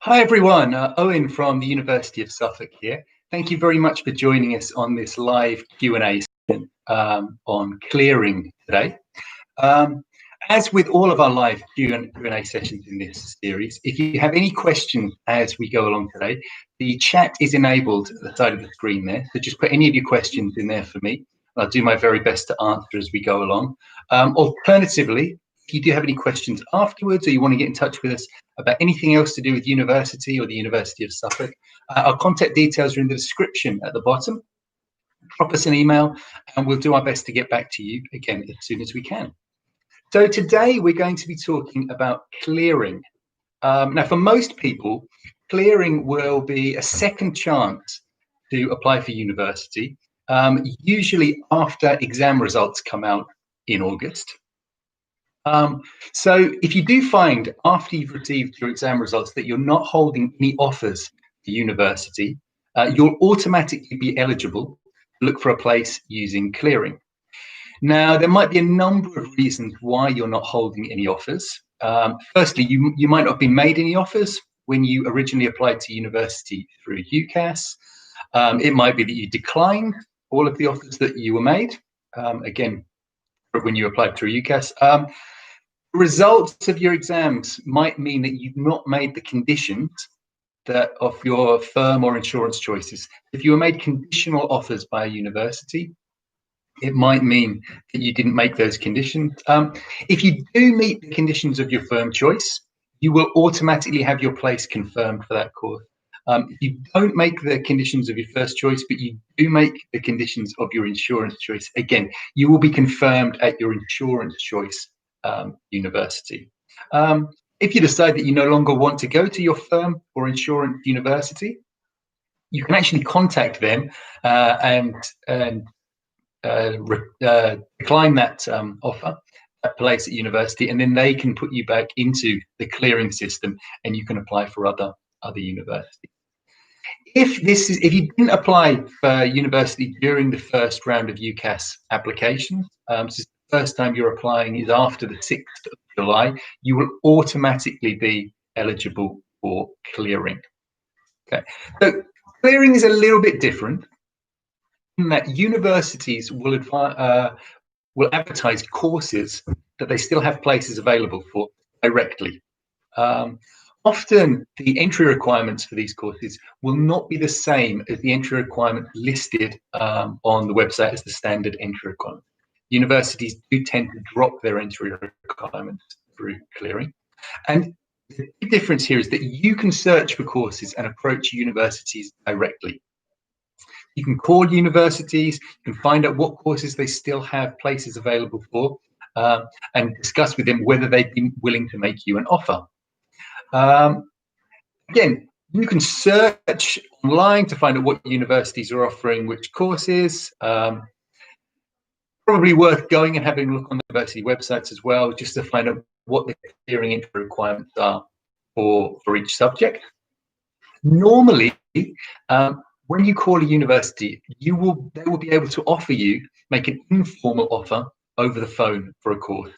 Hi everyone, Owen from the University of Suffolk here. Thank you very much for joining us on this live Q&A session on clearing today. As with all of our live Q&A sessions in this series, if you have any questions as we go along today, the chat is enabled at the side of the screen there. So just put any of your questions in there for me. I'll do my very best to answer as we go along. Alternatively, if you do have any questions afterwards or you want to get in touch with us about anything else to do with university or the University of Suffolk, our contact details are in the description at the bottom. Drop us an email and we'll do our best to get back to you again as soon as we can. So today we're going to be talking about clearing. Now, for most people, clearing will be a second chance to apply for university, usually after exam results come out in August. So if you do find after you've received your exam results that you're not holding any offers for university, you'll automatically be eligible to look for a place using clearing. Now, there might be a number of reasons why you're not holding any offers. Firstly, you might not have been made any offers when you originally applied to university through UCAS. It might be that you declined all of the offers that you were made, again, when you applied through UCAS. Results of your exams might mean that you've not made the conditions that of your firm or insurance choices. If you were made conditional offers by a university, it might mean that you didn't make those conditions. If you do meet the conditions of your firm choice, you will automatically have your place confirmed for that course. If you don't make the conditions of your first choice, but you do make the conditions of your insurance choice, again, you will be confirmed at your insurance choice university. If you decide that you no longer want to go to your firm or insurance university, you can actually contact them and decline that offer, that place at university, and then they can put you back into the clearing system and you can apply for other universities. If you didn't apply for university during the first round of UCAS applications, so the first time you're applying is after the 6th of July, you will automatically be eligible for clearing. Okay, so clearing is a little bit different in that universities will advertise courses that they still have places available for directly. Often the entry requirements for these courses will not be the same as the entry requirements listed on the website as the standard entry requirement. Universities do tend to drop their entry requirements through clearing. And the big difference here is that you can search for courses and approach universities directly. You can call universities, you can find out what courses they still have places available for, and discuss with them whether they'd be willing to make you an offer. Again, you can search online to find out what universities are offering which courses. Probably worth going and having a look on the university websites as well, just to find out what the clearing entry requirements are for each subject. Normally, when you call a university, they will be able to make an informal offer over the phone for a course,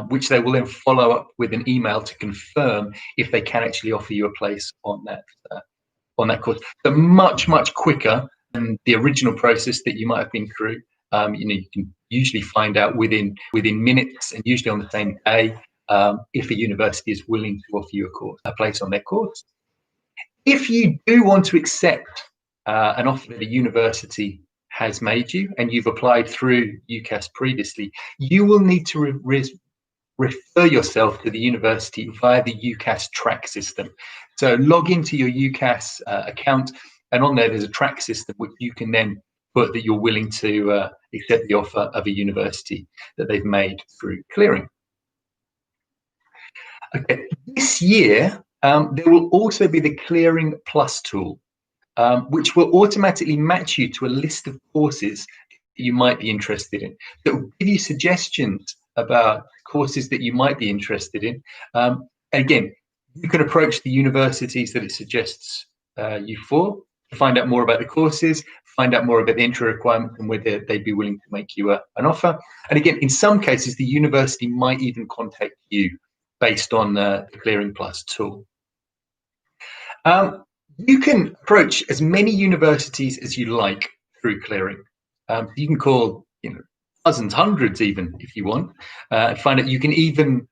which they will then follow up with an email to confirm if they can actually offer you a place on that course. So much quicker than the original process that you might have been through. You can usually find out within minutes and usually on the same day if a university is willing to offer you a place on their course. If you do want to accept an offer that a university has made you and you've applied through UCAS previously, you will need to refer yourself to the university via the UCAS track system. So log into your UCAS account, and on there there's a track system which you can then put that you're willing to accept the offer of a university that they've made through clearing. Okay, this year there will also be the Clearing Plus tool, which will automatically match you to a list of courses that you might be interested in. It will give you suggestions about courses that you might be interested in. Again, you can approach the universities that it suggests you for, find out more about the courses, find out more about the entry requirements and whether they'd be willing to make you an offer. And again, in some cases, the university might even contact you based on the Clearing Plus tool. You can approach as many universities as you like through clearing. You can call, dozens, hundreds, even if you want. Find out. You can even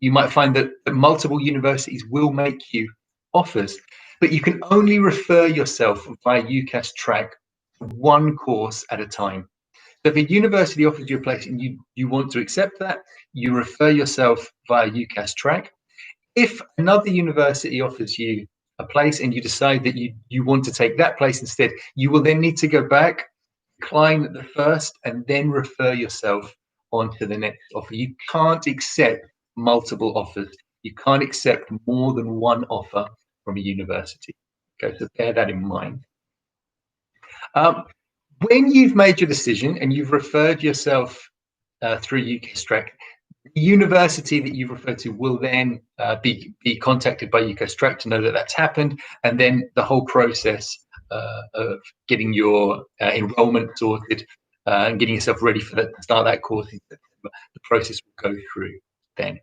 you might find that multiple universities will make you offers, but you can only refer yourself via UCAS track one course at a time. So if a university offers you a place and you want to accept that, you refer yourself via UCAS track. If another university offers you a place and you decide that you want to take that place instead, you will then need to go back, decline the first, and then refer yourself on to the next offer. You can't accept multiple offers. You can't accept more than one offer from a university. Okay, so bear that in mind. When you've made your decision and you've referred yourself through UCAS track, the university that you've referred to will then be contacted by UCAS track to know that that's happened, and then the whole process of getting your enrollment sorted and getting yourself ready for the start of that course in September, the process will go through then.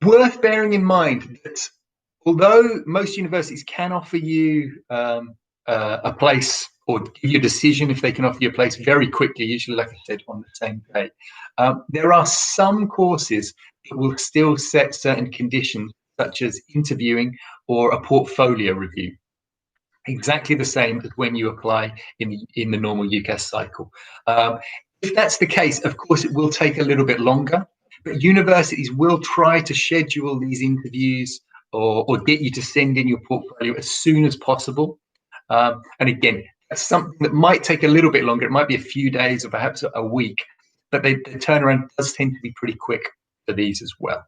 Worth bearing in mind that although most universities can offer you a place or give you a decision if they can offer you a place very quickly, usually, like I said, on the same day, there are some courses that will still set certain conditions, such as interviewing or a portfolio review. Exactly the same as when you apply in the normal UCAS cycle. If that's the case, of course, it will take a little bit longer, but universities will try to schedule these interviews or get you to send in your portfolio as soon as possible. And again, that's something that might take a little bit longer. It might be a few days or perhaps a week, but the turnaround does tend to be pretty quick for these as well.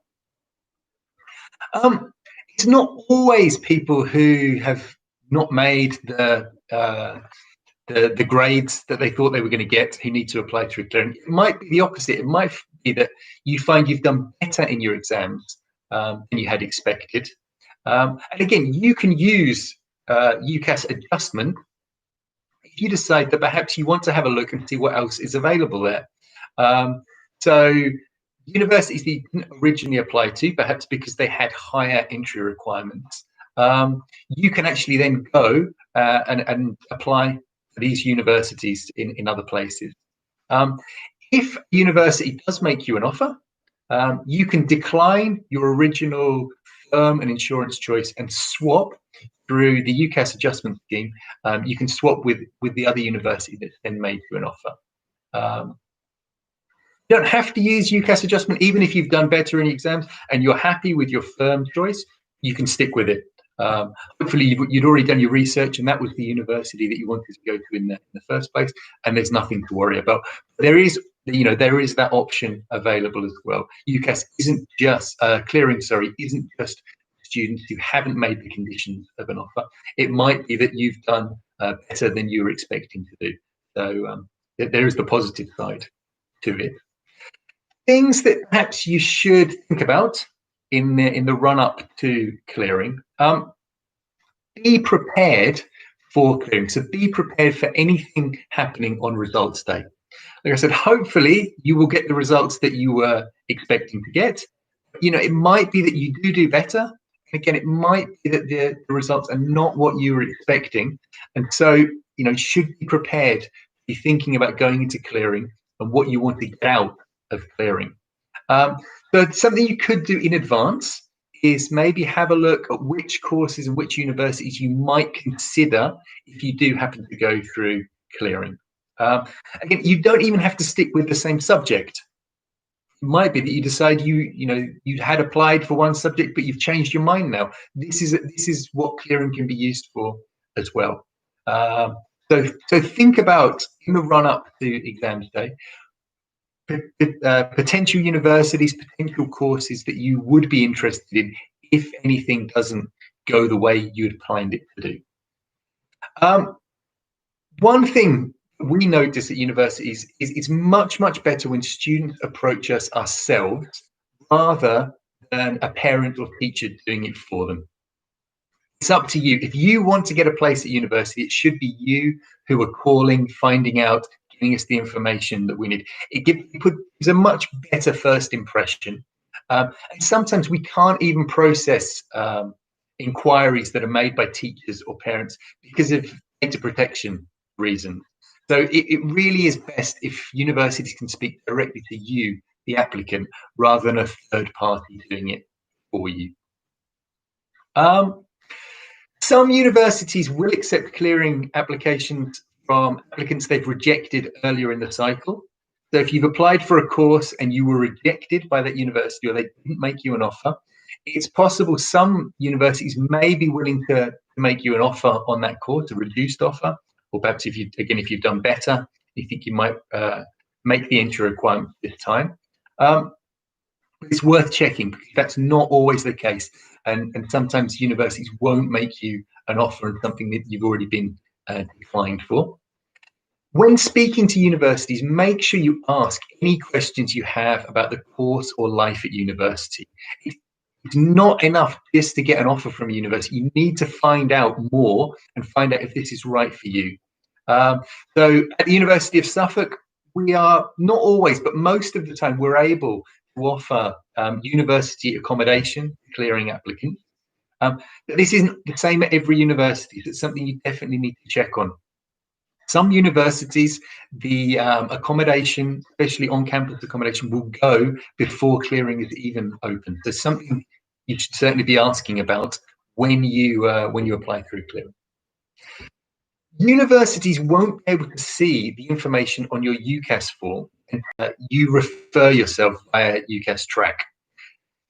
It's not always people who have not made the grades that they thought they were going to get who need to apply through clearing. It might be the opposite. It might be that you find you've done better in your exams than you had expected. And again, you can use UCAS adjustment if you decide that perhaps you want to have a look and see what else is available there. So universities that you didn't originally apply to, perhaps because they had higher entry requirements, you can actually then go and apply for these universities in other places. If a university does make you an offer, you can decline your original firm and insurance choice and swap through the UCAS adjustment scheme. You can swap with the other university that's then made you an offer. You don't have to use UCAS adjustment, even if you've done better in exams and you're happy with your firm choice, you can stick with it. Hopefully you'd already done your research and that was the university that you wanted to go to in the first place, and there's nothing to worry about. There is that option available as well. UCAS isn't just clearing, isn't just students who haven't made the conditions of an offer. It might be that you've done better than you were expecting to do. So there is the positive side to it. Things that perhaps you should think about in the run-up to clearing. Be prepared for clearing. So be prepared for anything happening on results day. Like I said, hopefully you will get the results that you were expecting to get. It might be that you do better. Again, it might be that the results are not what you were expecting. And so, should be prepared, be thinking about going into clearing and what you want to get out of clearing. So something you could do in advance is maybe have a look at which courses and which universities you might consider if you do happen to go through clearing. Again, you don't even have to stick with the same subject. It might be that you decide you had applied for one subject, but you've changed your mind now. This is what clearing can be used for as well. So think about, in the run-up to exams day, potential universities, potential courses that you would be interested in if anything doesn't go the way you had planned it to do. One thing we notice at universities is it's much, much better when students approach us ourselves rather than a parent or teacher doing it for them. It's up to you. If you want to get a place at university, it should be you who are calling, finding out, giving us the information that we need. It gives a much better first impression. And sometimes we can't even process inquiries that are made by teachers or parents because of data protection reasons. So it really is best if universities can speak directly to you, the applicant, rather than a third party doing it for you. Some universities will accept clearing applications from applicants they've rejected earlier in the cycle. So if you've applied for a course and you were rejected by that university or they didn't make you an offer, it's possible some universities may be willing to make you an offer on that course, a reduced offer, or perhaps if you've done better, you think you might make the entry requirement this time. It's worth checking because that's not always the case. And sometimes universities won't make you an offer on something that you've already been declined for. When speaking to universities, make sure you ask any questions you have about the course or life at university. It's not enough just to get an offer from a university. You need to find out more and find out if this is right for you. So at the University of Suffolk, we are not always, but most of the time, we're able to offer university accommodation to clearing applicants. But this isn't the same at every university. So it's something you definitely need to check on. Some universities, the accommodation, especially on-campus accommodation, will go before clearing is even open. So something you should certainly be asking about when you apply through clearing. Universities won't be able to see the information on your UCAS form and you refer yourself via UCAS track.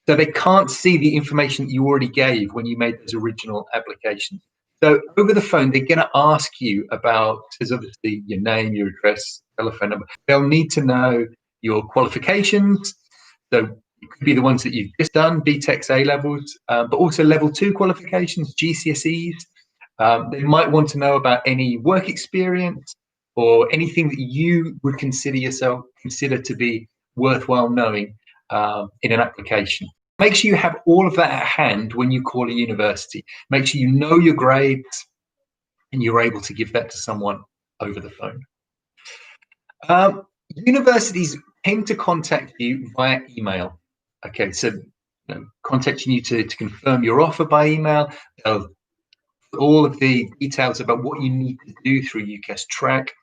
So they can't see the information that you already gave when you made those original applications. So over the phone, they're going to ask you about, there's obviously your name, your address, telephone number. They'll need to know your qualifications. So it could be the ones that you've just done, BTECs, A-levels, but also level 2 qualifications, GCSEs. They might want to know about any work experience or anything that you would consider to be worthwhile knowing in an application. Make sure you have all of that at hand when you call a university. Make sure you know your grades and you're able to give that to someone over the phone. Universities tend to contact you via email. Okay, so contacting you to confirm your offer by email. They'll all of the details about what you need to do through UCAS track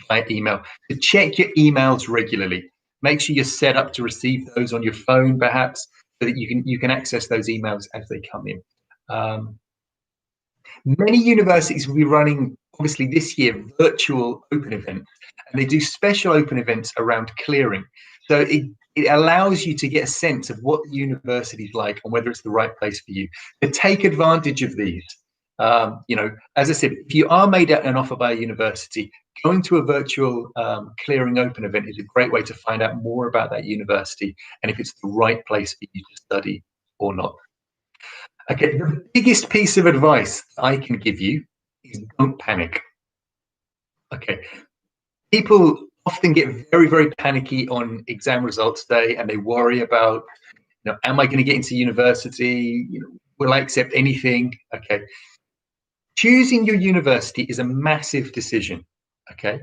by email. So check your emails regularly. Make sure you're set up to receive those on your phone, perhaps, so that you can access those emails as they come in. Many universities will be running, obviously this year, virtual open events, and they do special open events around clearing. So it allows you to get a sense of what the university is like and whether it's the right place for you. But take advantage of these. As I said, if you are made an offer by a university, going to a virtual clearing open event is a great way to find out more about that university and if it's the right place for you to study or not. Okay, the biggest piece of advice I can give you is don't panic. Okay, people often get very, very panicky on exam results day and they worry about, am I going to get into university? Will I accept anything? Okay. Choosing your university is a massive decision, okay?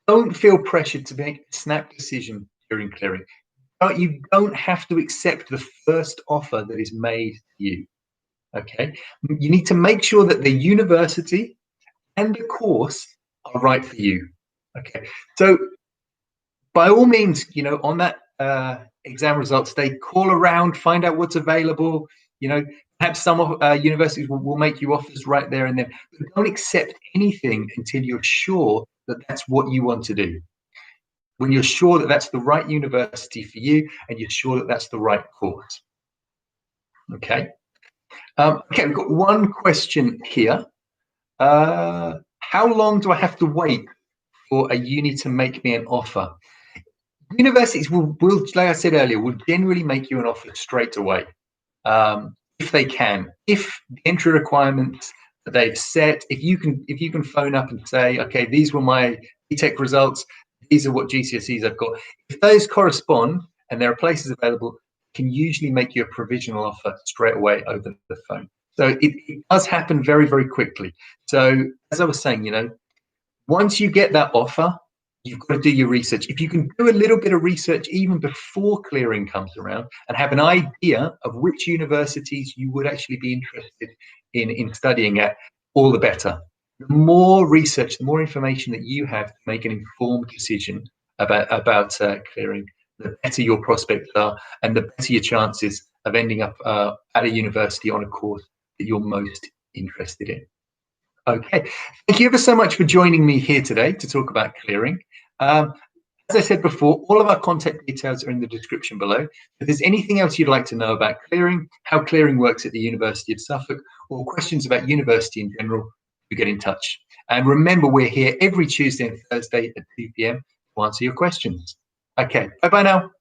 Don't feel pressured to make a snap decision during clearing. You don't have to accept the first offer that is made to you, okay? You need to make sure that the university and the course are right for you, okay? So by all means, on that exam results day, call around, find out what's available, perhaps some universities will make you offers right there and then. But don't accept anything until you're sure that that's what you want to do. When you're sure that that's the right university for you and you're sure that that's the right course. Okay. Okay, we've got one question here. How long do I have to wait for a uni to make me an offer? Universities will, like I said earlier, will generally make you an offer straight away. If they can, if the entry requirements that they've set, if you can phone up and say, okay, these were my BTEC results, these are what GCSEs I've got. If those correspond and there are places available, can usually make you a provisional offer straight away over the phone. So it does happen very, very quickly. So as I was saying, once you get that offer, you've got to do your research. If you can do a little bit of research even before clearing comes around and have an idea of which universities you would actually be interested in studying at, all the better. The more research, the more information that you have to make an informed decision about clearing, the better your prospects are, and the better your chances of ending up at a university on a course that you're most interested in. Okay, thank you ever so much for joining me here today to talk about clearing. As I said before, all of our contact details are in the description below. If there's anything else you'd like to know about clearing, how clearing works at the University of Suffolk, or questions about university in general, do get in touch. And remember, we're here every Tuesday and Thursday at 2 p.m. to answer your questions. Okay, bye-bye now.